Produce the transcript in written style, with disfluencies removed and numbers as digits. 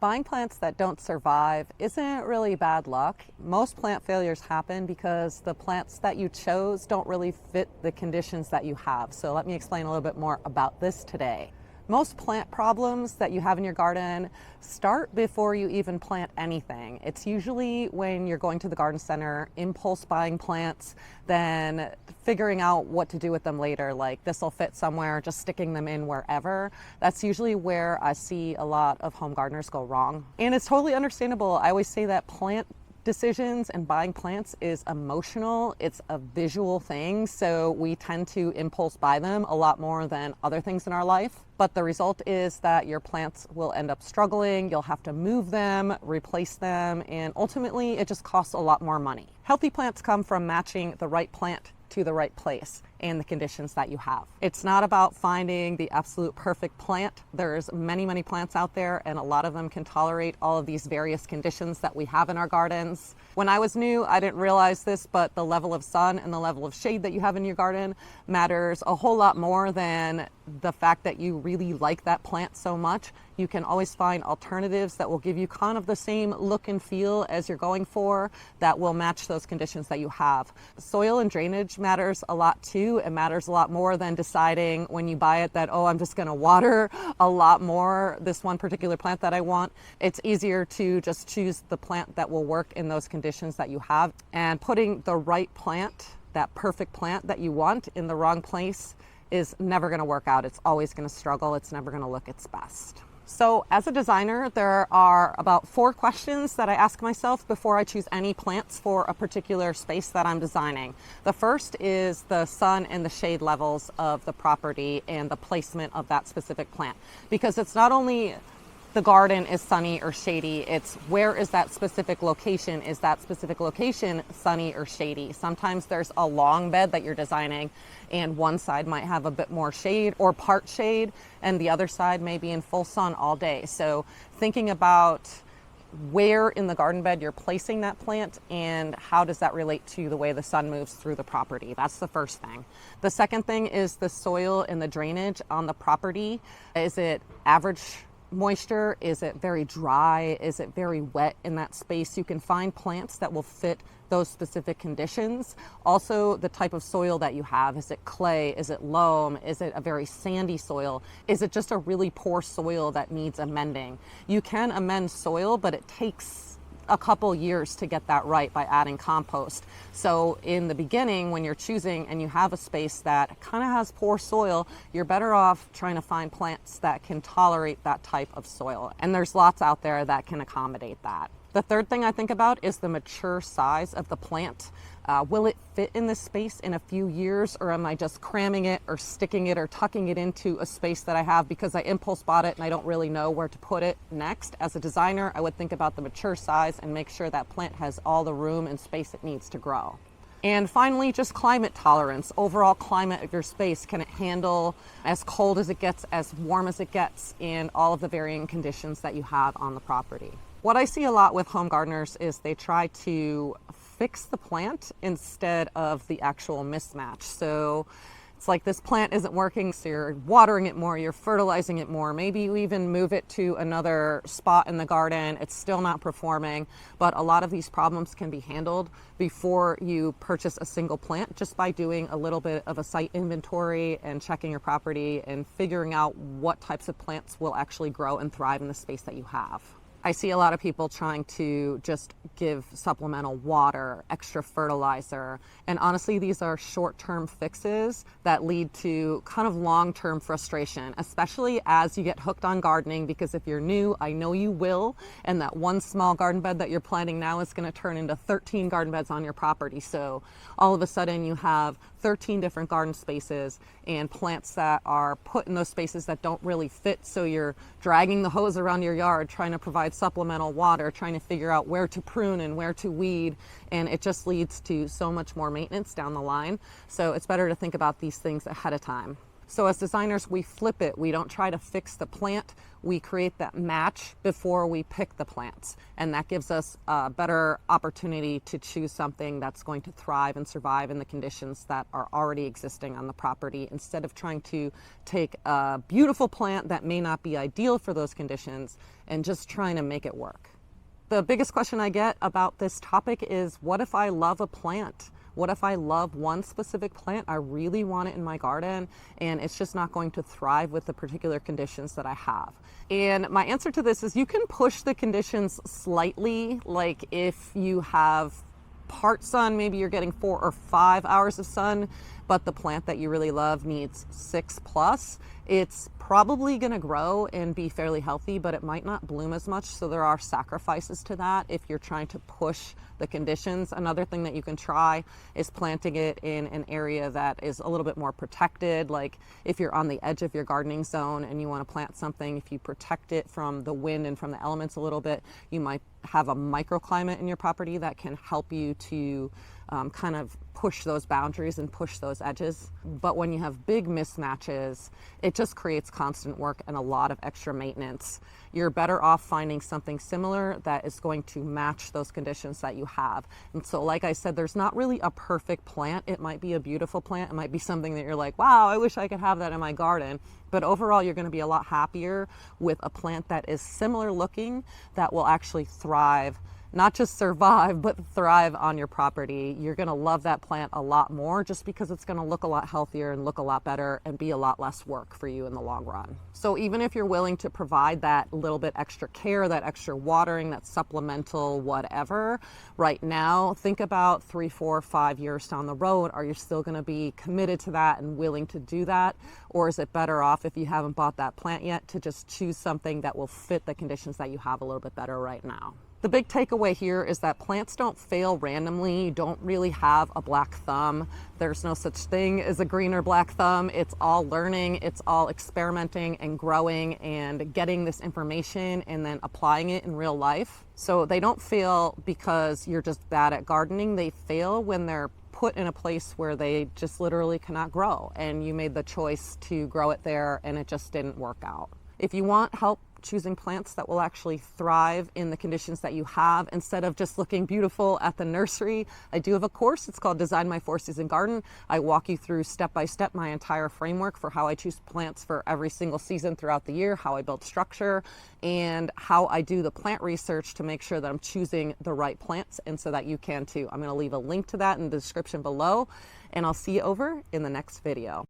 Buying plants that don't survive isn't really bad luck. Most plant failures happen because the plants that you chose don't really fit the conditions that you have. So let me explain a little bit more about this today. Most plant problems that you have in your garden start before you even plant anything. It's usually when you're going to the garden center, impulse buying plants, then figuring out what to do with them later, like this will fit somewhere, just sticking them in wherever. That's usually where I see a lot of home gardeners go wrong. And it's totally understandable. I always say that plant decisions and buying plants is emotional. It's a visual thing, so we tend to impulse buy them a lot more than other things in our life. But the result is that your plants will end up struggling. You'll have to move them, replace them, and ultimately it just costs a lot more money. Healthy plants come from matching the right plant to the right place and the conditions that you have. It's not about finding the absolute perfect plant. There's many plants out there, and a lot of them can tolerate all of these various conditions that we have in our gardens. When I was new, I didn't realize this, but the level of sun and the level of shade that you have in your garden matters a whole lot more than the fact that you really like that plant so much. You can always find alternatives that will give you kind of the same look and feel as you're going for, that will match those conditions that you have. Soil and drainage matters a lot too. It matters a lot more than deciding when you buy it that, oh, I'm just going to water a lot more this one particular plant that I want. It's easier to just choose the plant that will work in those conditions that you have, and putting the right plant, that perfect plant that you want, in the wrong place is never going to work out. It's always going to struggle. It's never going to look its best. So as a designer, there are about 4 questions that I ask myself before I choose any plants for a particular space that I'm designing. The first is the sun and the shade levels of the property and the placement of that specific plant. Because it's not only the garden is sunny or shady, it's where is that specific location? Is that specific location sunny or shady? Sometimes there's a long bed that you're designing and one side might have a bit more shade or part shade, and the other side may be in full sun all day. So thinking about where in the garden bed you're placing that plant and how does that relate to the way the sun moves through the property. That's the first thing. The second thing is the soil and the drainage on the property. Is it average moisture? Is it very dry? Is it very wet in that space? You can find plants that will fit those specific conditions. Also, the type of soil that you have. Is it clay? Is it loam? Is it a very sandy soil? Is it just a really poor soil that needs amending? You can amend soil, but it takes a couple years to get that right by adding compost. So in the beginning, when you're choosing and you have a space that kind of has poor soil, you're better off trying to find plants that can tolerate that type of soil. And there's lots out there that can accommodate that. The third thing I think about is the mature size of the plant. Will it fit in this space in a few years, or am I just cramming it or sticking it or tucking it into a space that I have because I impulse bought it and I don't really know where to put it next? As a designer, I would think about the mature size and make sure that plant has all the room and space it needs to grow. And finally, just climate tolerance. Overall climate of your space. Can it handle as cold as it gets, as warm as it gets, in all of the varying conditions that you have on the property? What I see a lot with home gardeners is they try to fix the plant instead of the actual mismatch. So it's like this plant isn't working, so you're watering it more, you're fertilizing it more. Maybe you even move it to another spot in the garden. It's still not performing, but a lot of these problems can be handled before you purchase a single plant, just by doing a little bit of a site inventory and checking your property and figuring out what types of plants will actually grow and thrive in the space that you have. I see a lot of people trying to just give supplemental water, extra fertilizer, and honestly, these are short-term fixes that lead to kind of long-term frustration, especially as you get hooked on gardening, because if you're new, I know you will, and that one small garden bed that you're planting now is going to turn into 13 garden beds on your property. So all of a sudden you have 13 different garden spaces and plants that are put in those spaces that don't really fit, so you're dragging the hose around your yard trying to provide supplemental water, trying to figure out where to prune and where to weed, and it just leads to so much more maintenance down the line. So it's better to think about these things ahead of time. So as designers, we flip it. We don't try to fix the plant. We create that match before we pick the plants. And that gives us a better opportunity to choose something that's going to thrive and survive in the conditions that are already existing on the property, instead of trying to take a beautiful plant that may not be ideal for those conditions and just trying to make it work. The biggest question I get about this topic is, what if I love a plant? What if I love one specific plant? I really want it in my garden and it's just not going to thrive with the particular conditions that I have. And my answer to this is, you can push the conditions slightly. Like if you have part sun, maybe you're getting 4 or 5 hours of sun, but the plant that you really love needs 6+. It's probably going to grow and be fairly healthy, but it might not bloom as much. So there are sacrifices to that if you're trying to push the conditions. Another thing that you can try is planting it in an area that is a little bit more protected. Like if you're on the edge of your gardening zone and you want to plant something, if you protect it from the wind and from the elements a little bit, you might have a microclimate in your property that can help you to kind of push those boundaries and push those edges. But when you have big mismatches, it just creates constant work and a lot of extra maintenance. You're better off finding something similar that is going to match those conditions that you have. And so, like I said, there's not really a perfect plant. It might be a beautiful plant. It might be something that you're like, wow, I wish I could have that in my garden. But overall, you're going to be a lot happier with a plant that is similar looking, that will actually thrive, not just survive, but thrive on your property. You're going to love that plant a lot more, just because it's going to look a lot healthier and look a lot better and be a lot less work for you in the long run. So even if you're willing to provide that little bit extra care, that extra watering, that supplemental whatever, right now, think about 3, 4, 5 years down the road. Are you still going to be committed to that and willing to do that? Or is it better off, if you haven't bought that plant yet, to just choose something that will fit the conditions that you have a little bit better right now? The big takeaway here is that plants don't fail randomly. You don't really have a black thumb. There's no such thing as a green or black thumb. It's all learning, it's all experimenting and growing and getting this information and then applying it in real life. So they don't fail because you're just bad at gardening. They fail when they're put in a place where they just literally cannot grow, and you made the choice to grow it there and it just didn't work out. If you want help choosing plants that will actually thrive in the conditions that you have, instead of just looking beautiful at the nursery, I do have a course. It's called Design My 4-Season Garden. I walk you through step by step my entire framework for how I choose plants for every single season throughout the year, how I build structure, and how I do the plant research to make sure that I'm choosing the right plants, and so that you can too. I'm going to leave a link to that in the description below, and I'll see you over in the next video.